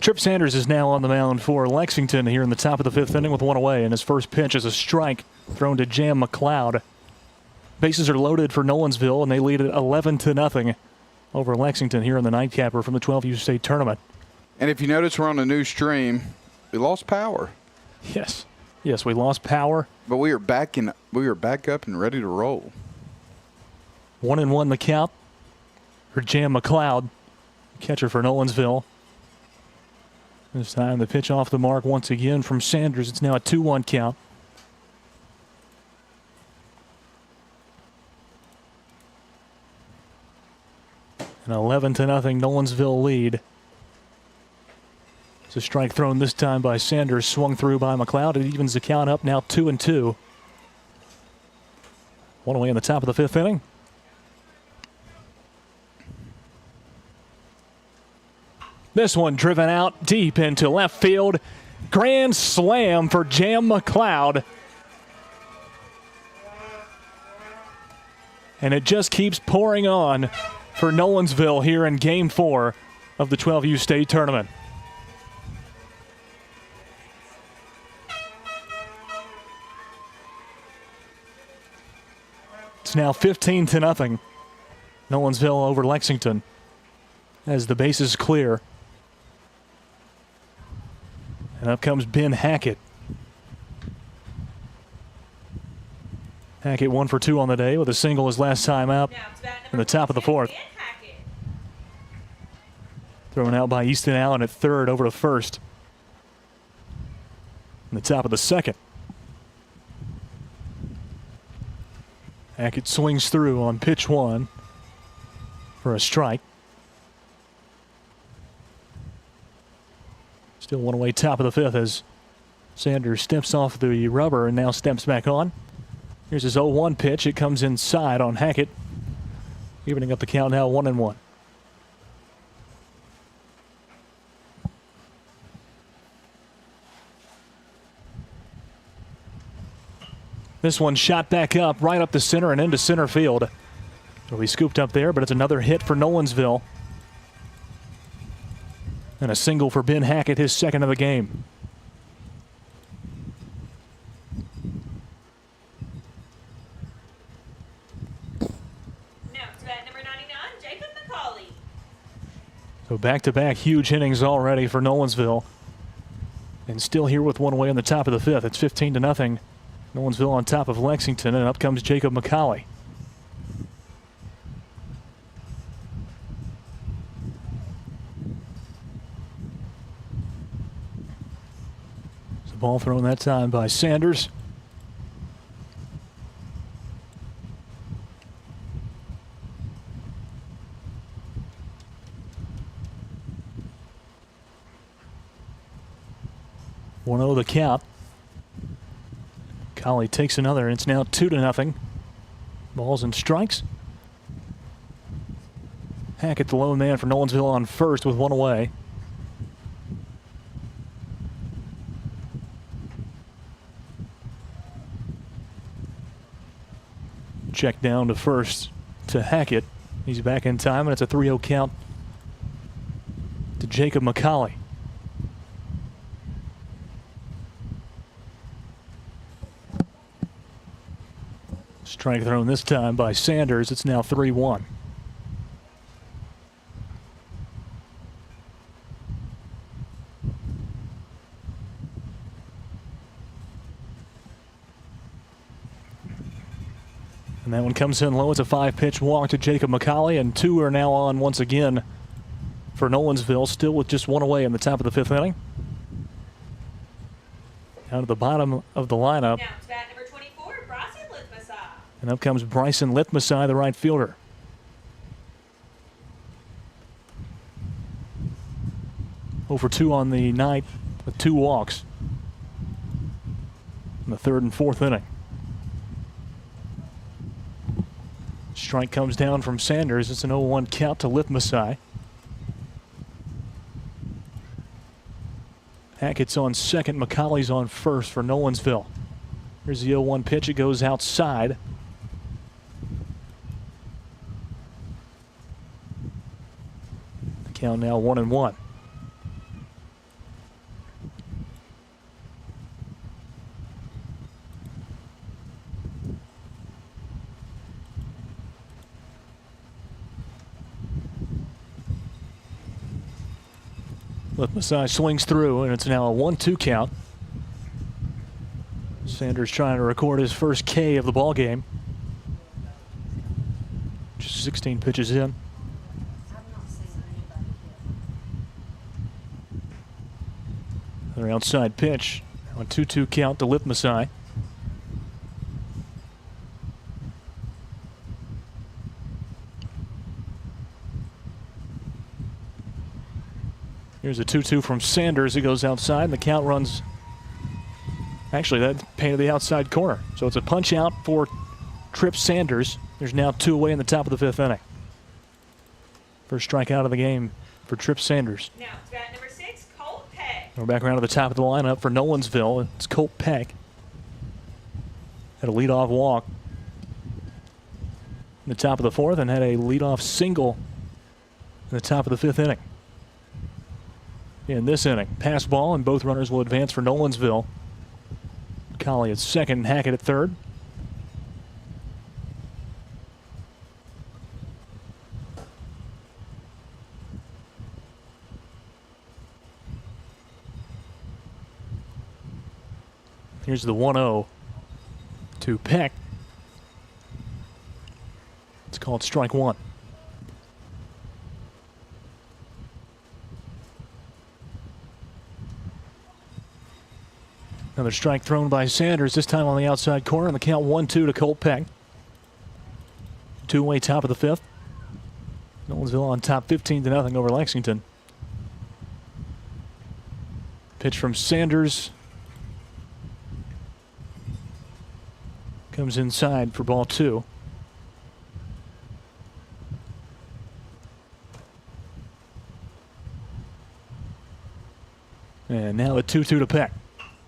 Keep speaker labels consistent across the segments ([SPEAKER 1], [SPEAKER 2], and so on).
[SPEAKER 1] Trip Sanders is now on the mound for Lexington here in the top of the fifth inning with one away, and his first pitch is a strike thrown to Jam McLeod. Bases are loaded for Nolensville, and they lead it 11-0 over Lexington here in the nightcapper from the 12U state tournament.
[SPEAKER 2] And if you notice, we're on a new stream. We lost power.
[SPEAKER 1] Yes, we lost power,
[SPEAKER 2] but we are back up and ready to roll.
[SPEAKER 1] 1-1 the count for Jam McLeod, catcher for Nolensville. This time the pitch off the mark once again from Sanders. It's now a 2-1 count. An 11-0 Nolensville lead. It's a strike thrown this time by Sanders, swung through by McLeod. It evens the count up now 2-2. One away in the top of the fifth inning. This one driven out deep into left field. Grand slam for Jam McLeod. And it just keeps pouring on for Nolensville here in Game 4 of the 12U state tournament. It's now 15-0. Nolensville over Lexington as the bases clear. And up comes Ben Hackett. Hackett 1 for 2 on the day with a single his last time out in the top of the fourth. Thrown out by Easton Allen at third over to first in the top of the second. Hackett swings through on pitch 1 for a strike. Still one away, top of the fifth as Sanders steps off the rubber and now steps back on. Here's his 0-1 pitch. It comes inside on Hackett, evening up the count now 1-1. This one shot back up, right up the center and into center field. It'll be scooped up there, but it's another hit for Nolensville. And a single for Ben Hackett, his second of the game.
[SPEAKER 3] Now to bat number 99, Jacob McCauley.
[SPEAKER 1] So back-to-back huge innings already for Nolensville. And still here with one away in the top of the fifth. It's 15-0. Nolensville on top of Lexington, and up comes Jacob McCauley. The ball thrown that time by Sanders. One 0 the count. McCauley takes another, and it's now 2-0. Balls and strikes. Hackett, the lone man for Nolensville, on first with one away. Check down to first to Hackett. He's back in time, and it's a 3-0 count to Jacob McCauley. Strike thrown this time by Sanders. It's now 3-1. And that one comes in low. It's a 5-pitch walk to Jacob McCauley, and 2 are now on once again for Nolensville, still with just one away in the top of the fifth inning. Down to the bottom of the lineup.
[SPEAKER 3] Now to bat number 24, Bryson Lithmasai.
[SPEAKER 1] And up comes Bryson Lithmasai, the right fielder. Over 2 on the night with 2 walks in the third and fourth inning. Strike comes down from Sanders. It's an 0-1 count to Lithmasai. Hackett's on second. McCauley's on first for Nolensville. Here's the 0-1 pitch. It goes outside. The count now 1-1. Masai swings through, and it's now a 1-2 count. Sanders trying to record his first K of the ball game. Just 16 pitches in. Another outside pitch on 2-2 count to Masai. Here's a 2-2 from Sanders. He goes outside, and the count runs. Actually, that painted the outside corner. So it's a punch out for Tripp Sanders. There's now 2 away in the top of the 5th inning. First strikeout of the game for Tripp Sanders.
[SPEAKER 3] Now it's bat number 6, Colt Peck.
[SPEAKER 1] We're back around to the top of the lineup for Nolensville. It's Colt Peck. Had a leadoff walk in the top of the 4th and had a leadoff single in the top of the 5th inning. In this inning, pass ball, and both runners will advance for Nolensville. Colley at second, and Hackett at third. Here's the 1-0 to Peck. It's called strike one. Another strike thrown by Sanders, this time on the outside corner, and the count 1-2 to Colt Peck. 2-way top of the 5th. Nolensville on top 15-0 over Lexington. Pitch from Sanders. Comes inside for ball 2. And now a 2-2 to Peck.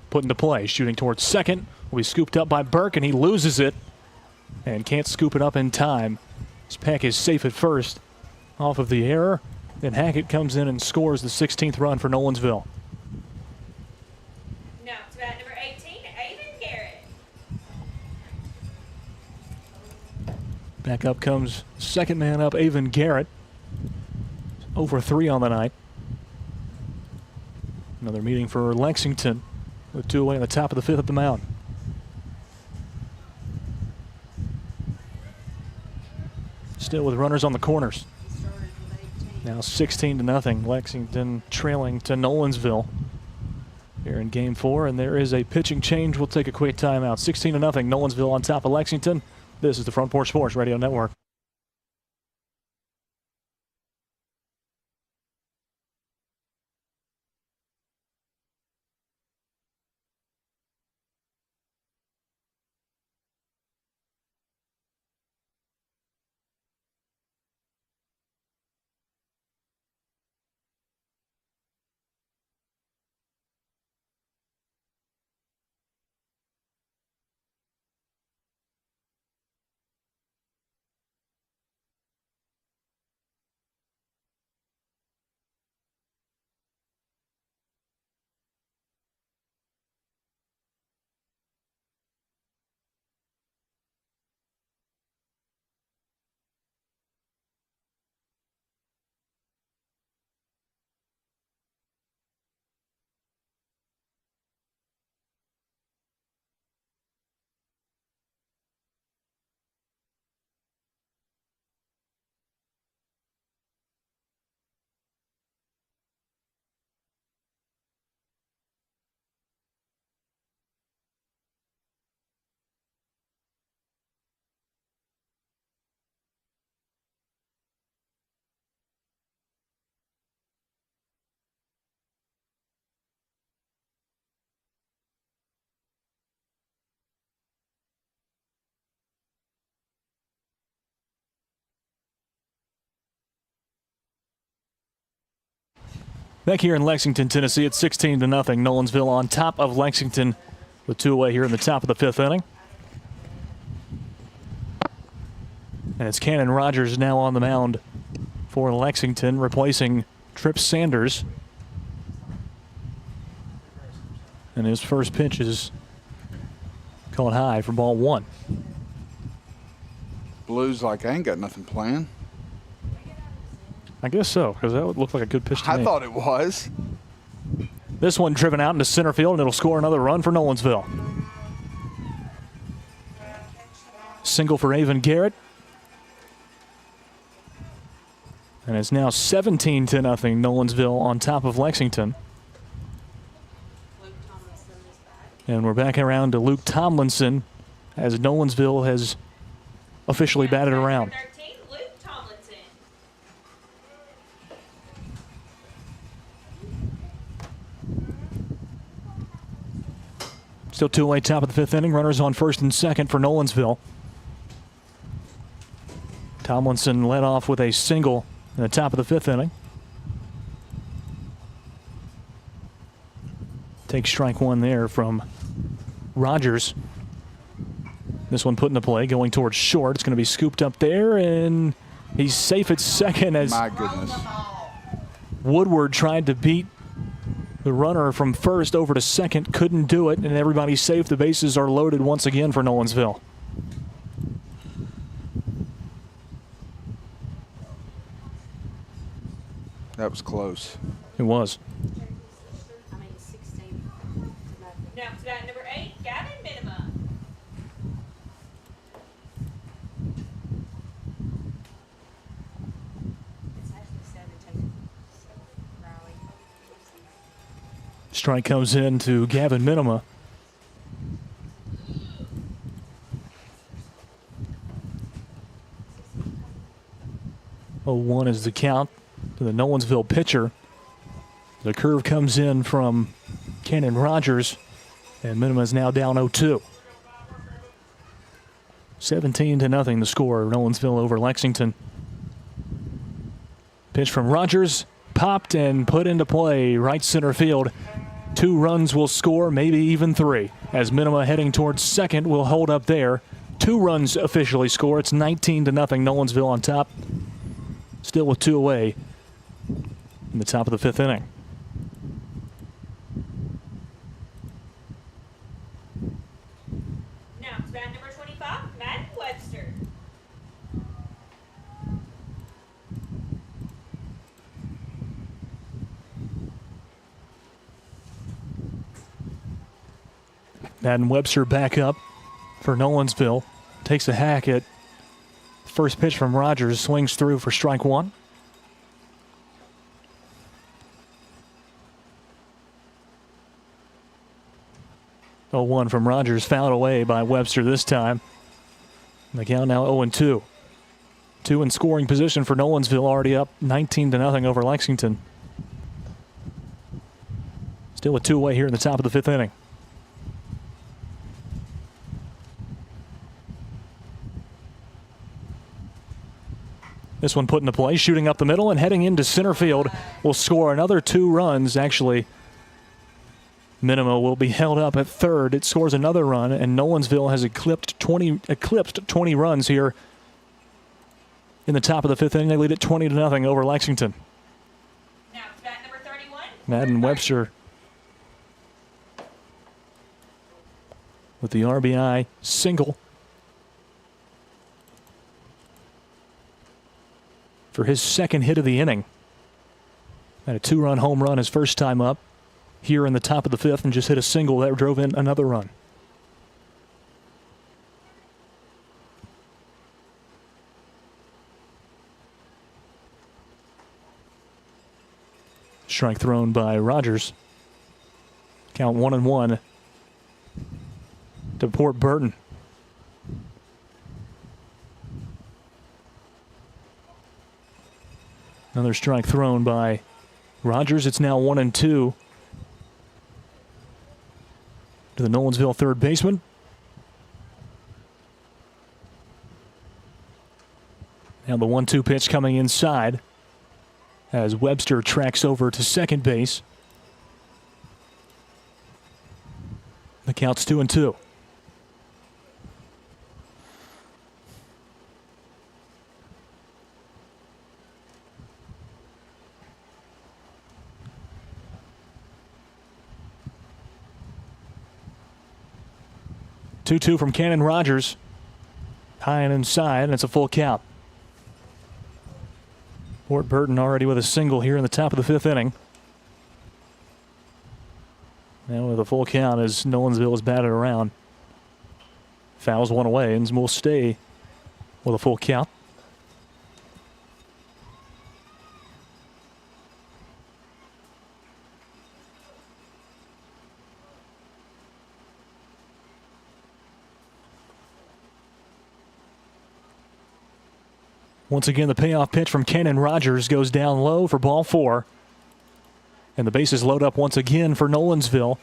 [SPEAKER 1] Put into play, shooting towards second. Will be scooped up by Burke, and he loses it. And can't scoop it up in time. As Peck is safe at first off of the error. Then Hackett comes in and scores the 16th run for Nolensville.
[SPEAKER 3] Now it's bat number 18, Avon Garrett.
[SPEAKER 1] Back up comes second man up, Avon Garrett. Over 3 on the night. Another meeting for Lexington with 2 away on the top of the 5th at the mound. Still with runners on the corners. Now 16-0. Lexington trailing to Nolensville here in game 4, and there is a pitching change. We'll take a quick timeout. 16-0. Nolensville on top of Lexington. This is the Front Porch Sports Radio Network. Back here in Lexington, Tennessee, it's 16-0. Nolensville on top of Lexington with 2 away here in the top of the 5th inning. And it's Cannon Rogers now on the mound for Lexington, replacing Tripp Sanders. And his first pitch is called high for ball 1.
[SPEAKER 2] Blues like I ain't got nothing planned.
[SPEAKER 1] I guess so, because that would look like a good pitch to me.
[SPEAKER 2] I thought it was.
[SPEAKER 1] This one driven out into center field, and it'll score another run for Nolensville. Single for Avon Garrett. And it's now 17-0 Nolensville on top of Lexington. And we're back around to Luke Tomlinson as Nolensville has officially batted around.
[SPEAKER 3] 13, Luke Tomlinson.
[SPEAKER 1] Still 2-away top of the fifth inning. Runners on first and second for Nolensville. Tomlinson led off with a single in the top of the fifth inning. Take strike one there from Rogers. This one put into play, going towards short. It's going to be scooped up there, and he's safe at second as
[SPEAKER 2] My goodness.
[SPEAKER 1] Woodward tried to beat the runner from first over to second. Couldn't do it, and everybody's safe. The bases are loaded once again for Nolensville.
[SPEAKER 2] That was close.
[SPEAKER 1] It was.
[SPEAKER 3] Now to bat number 8, Gavin Minima.
[SPEAKER 1] Strike comes in to Gavin Minima. Oh, 1 is the count to the Nolensville pitcher. The curve comes in from Cannon Rogers, and Minima is now down 0-2. 17-0 the score. Nolensville over Lexington. Pitch from Rogers, popped and put into play right center field. 2 runs will score, maybe even 3. As Minima heading towards second will hold up there. 2 runs officially score. It's 19-0 Nolensville on top. Still with 2 away in the top of the fifth inning.
[SPEAKER 3] Now to bat number 25, Madden Webster.
[SPEAKER 1] Madden Webster back up for Nolensville. Takes a hack at first pitch from Rogers. Swings through for strike 1. Oh, 1 from Rogers, fouled away by Webster this time. The count now 0-2. 2 in scoring position for Nolensville, already up 19-0 over Lexington. Still a 2 away here in the top of the fifth inning. This one put into play, shooting up the middle and heading into center field. Will score another 2 runs. Actually, Minima will be held up at third. It scores another run, and Nolensville has eclipsed 20 runs here in the top of the fifth inning. They lead it 20-0 over Lexington.
[SPEAKER 3] Now to bat number 31,
[SPEAKER 1] Madden Webster with the RBI single for his second hit of the inning. Had a 2-run home run his first time up here in the top of the fifth, and just hit a single that drove in another run. Strike thrown by Rogers. Count 1-1 to Port Burton. Another strike thrown by Rogers. It's now 1-2 to the Nolensville third baseman. Now the 1-2 pitch coming inside as Webster tracks over to second base. The count's 2-2. Two from Cannon Rogers. High and inside, and it's a full count. Port Burton already with a single here in the top of the fifth inning. Now with a full count as Nolensville is batted around. Fouls one away and will stay with a full count. Once again, the payoff pitch from Cannon Rogers goes down low for ball 4. And the bases load up once again for Nolensville.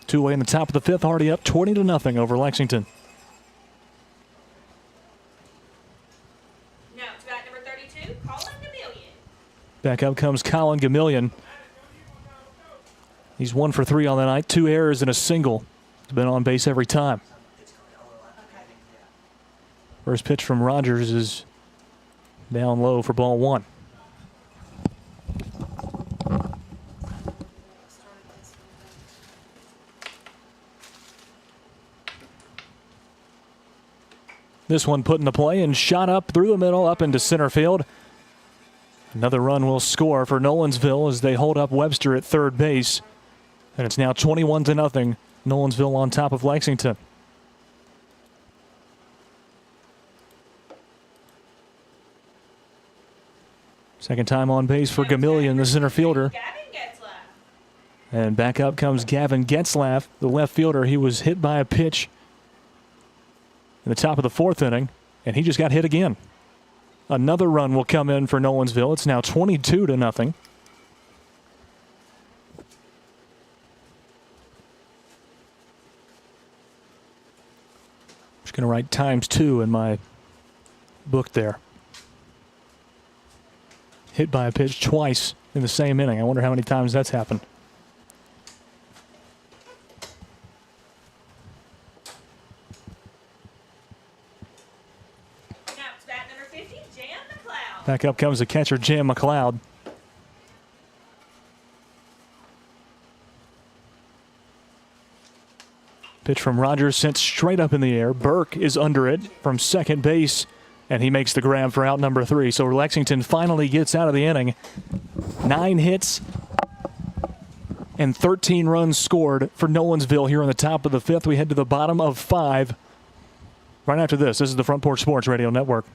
[SPEAKER 1] 2 away in the top of the 5th, already up 20-0 over Lexington.
[SPEAKER 3] Now to bat number 32, Colin Gamillion.
[SPEAKER 1] Back up comes Colin Gamillion. He's 1 for 3 on the night, 2 errors and a single. He's been on base every time. First pitch from Rogers is down low for ball 1. This one put into play and shot up through the middle, up into center field. Another run will score for Nolensville as they hold up Webster at third base. And it's now 21-0. Nolensville on top of Lexington. Second time on base for Gamillion, the center fielder.
[SPEAKER 3] Gavin Getzlaff.
[SPEAKER 1] And back up comes Gavin Getzlaff, the left fielder. He was hit by a pitch in the top of the 4th inning, and he just got hit again. Another run will come in for Nolensville. It's now 22-0. Just going to write ×2 in my book there. Hit by a pitch twice in the same inning. I wonder how many times that's happened.
[SPEAKER 3] Now to bat number 50, Jan McLeod.
[SPEAKER 1] Back up comes the catcher, Jam McLeod. Pitch from Rogers sent straight up in the air. Burke is under it from second base, and he makes the grab for out number 3. So Lexington finally gets out of the inning. 9 hits and 13 runs scored for Nolensville here on the top of the 5th. We head to the bottom of 5. Right after this is the Front Porch Sports Radio Network.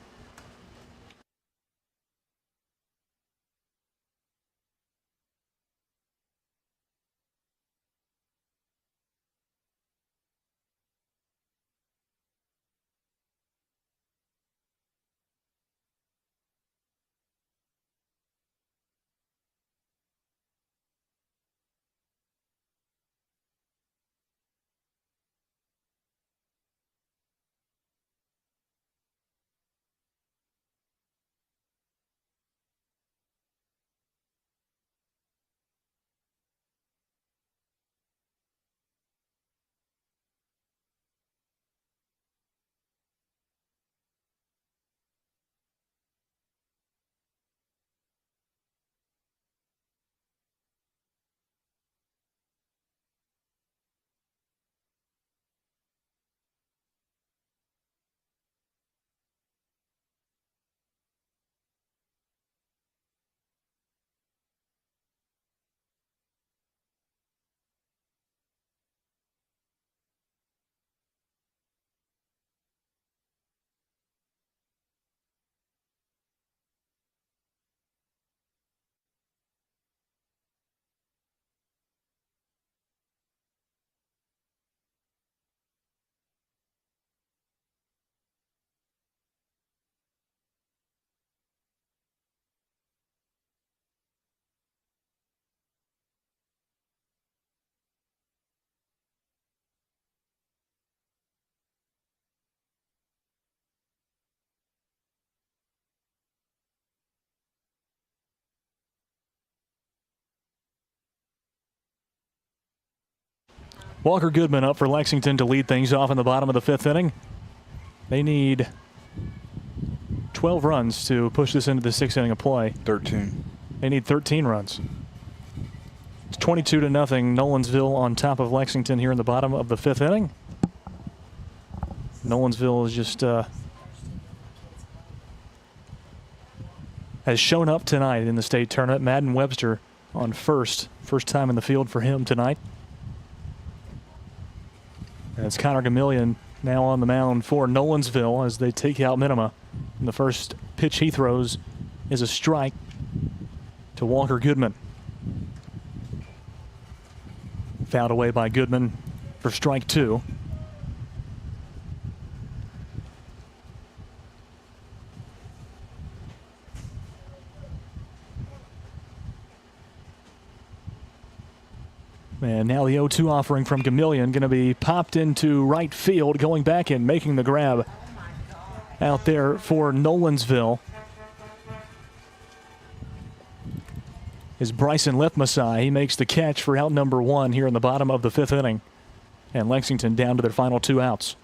[SPEAKER 1] Walker Goodman up for Lexington to lead things off in the bottom of the 5th inning. They need 12 runs to push this into the 6th inning of play.
[SPEAKER 2] 13.
[SPEAKER 1] They need 13 runs. It's 22-0. Nolensville on top of Lexington here in the bottom of the 5th inning. Nolensville is just has shown up tonight in the state tournament. Madden Webster on first time in the field for him tonight. That's Connor Gamillion now on the mound for Nolensville as they take out Minima. And the first pitch he throws is a strike to Walker Goodman. Fouled away by Goodman for strike 2. And now the 0-2 offering from Gamillion going to be popped into right field, going back and making the grab out there for Nolensville is Bryson Lithmasai. He makes the catch for out number 1 here in the bottom of the 5th inning. And Lexington down to their final 2 outs.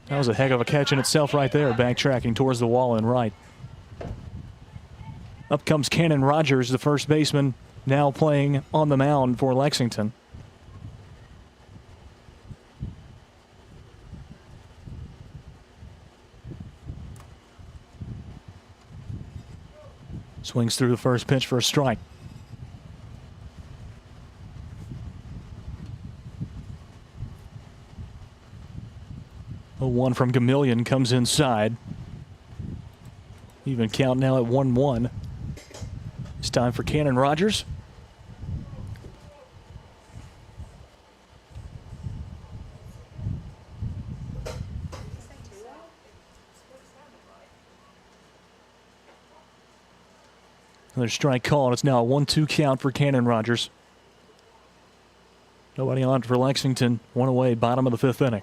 [SPEAKER 1] That was a heck of a catch in itself right there, backtracking towards the wall and right. Up comes Cannon Rogers, the first baseman, now playing on the mound for Lexington. Swings through the first pitch for a strike. A 1 from Gamillion comes inside. Even count now at 1-1. It's time for Cannon Rogers. Another strike call, and it's now a 1-2 count for Cannon Rogers. Nobody on for Lexington. 1 away, bottom of the 5th inning.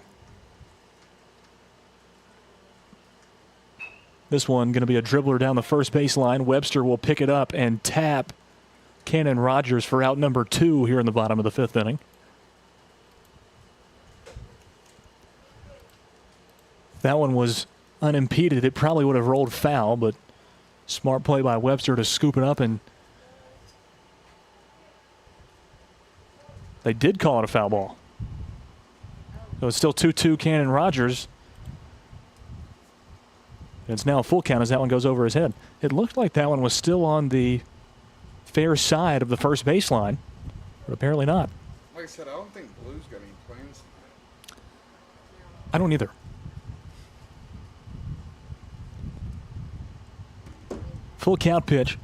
[SPEAKER 1] This one going to be a dribbler down the first baseline. Webster will pick it up and tap Cannon Rogers for out number 2 here in the bottom of the 5th inning. That one was unimpeded. It probably would have rolled foul, but smart play by Webster to scoop it up, and they did call it a foul ball. So it's still 2-2 Cannon Rogers. It's now a full count as that one goes over his head. It looked like that one was still on the fair side of the first baseline, but apparently not.
[SPEAKER 2] Like I said, I don't think Blue's got any plans.
[SPEAKER 1] I don't either. Full count pitch.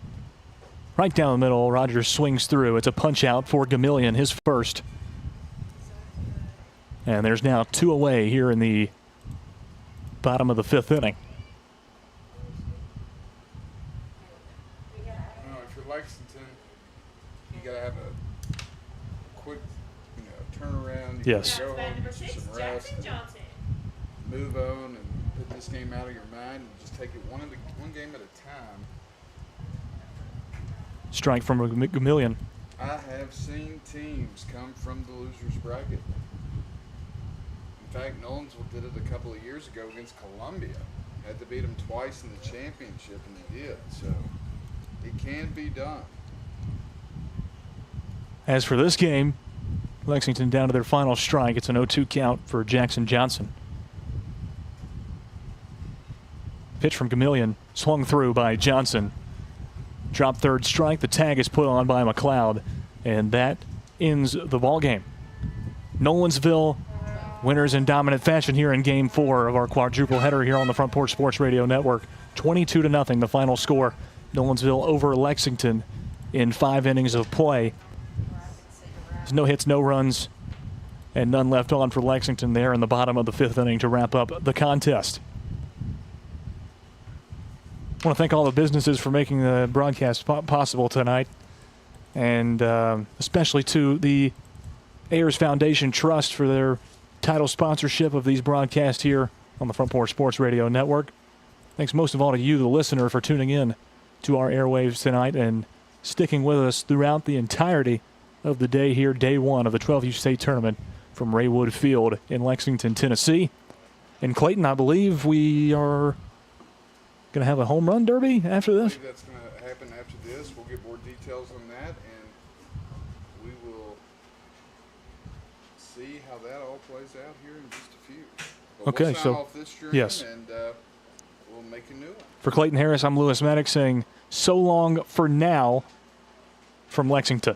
[SPEAKER 1] Right down the middle, Rogers swings through. It's a punch out for Gamillion, his first. And there's now 2 away here in the bottom of the 5th inning.
[SPEAKER 2] Lexington, you gotta have a quick, turnaround. You
[SPEAKER 1] Yes.
[SPEAKER 2] gotta go home,
[SPEAKER 3] Number
[SPEAKER 2] get you
[SPEAKER 3] 6,
[SPEAKER 2] some rest,
[SPEAKER 3] Jackson Johnson.
[SPEAKER 2] move on, and put this game out of your mind, and just take it one game at a time.
[SPEAKER 1] Strike from Gamillion.
[SPEAKER 2] I have seen teams come from the losers bracket. In fact, Nolensville did it a couple of years ago against Columbia. Had to beat them twice in the championship, and they did. So it can be done.
[SPEAKER 1] As for this game, Lexington down to their final strike. It's an 0-2 count for Jackson Johnson. Pitch from Gamillion, swung through by Johnson. Drop third strike. The tag is put on by McLeod, and that ends the ball game. Nolensville winners in dominant fashion here in Game 4 of our quadruple header here on the Front Porch Sports Radio Network. 22-0, the final score. Nolensville over Lexington in 5 innings of play. There's no hits, no runs, and none left on for Lexington there in the bottom of the 5th inning to wrap up the contest. I want to thank all the businesses for making the broadcast possible tonight, and especially to the Ayers Foundation Trust for their title sponsorship of these broadcasts here on the Front Porch Sports Radio Network. Thanks most of all to you, the listener, for tuning in to our airwaves tonight and sticking with us throughout the entirety of the day here, day 1 of the 12U State Tournament from Raywood Field in Lexington, Tennessee. In Clayton, I believe we are going to have a home run derby after this.
[SPEAKER 2] I believe that's going to happen after this. We'll get more details on that, and we will see how that all plays out here in just a few. But
[SPEAKER 1] Okay,
[SPEAKER 2] we'll sign
[SPEAKER 1] so
[SPEAKER 2] off this stream,
[SPEAKER 1] yes.
[SPEAKER 2] And we'll make a new one.
[SPEAKER 1] For Clayton Harris, I'm Lewis Maddox saying so long for now from Lexington.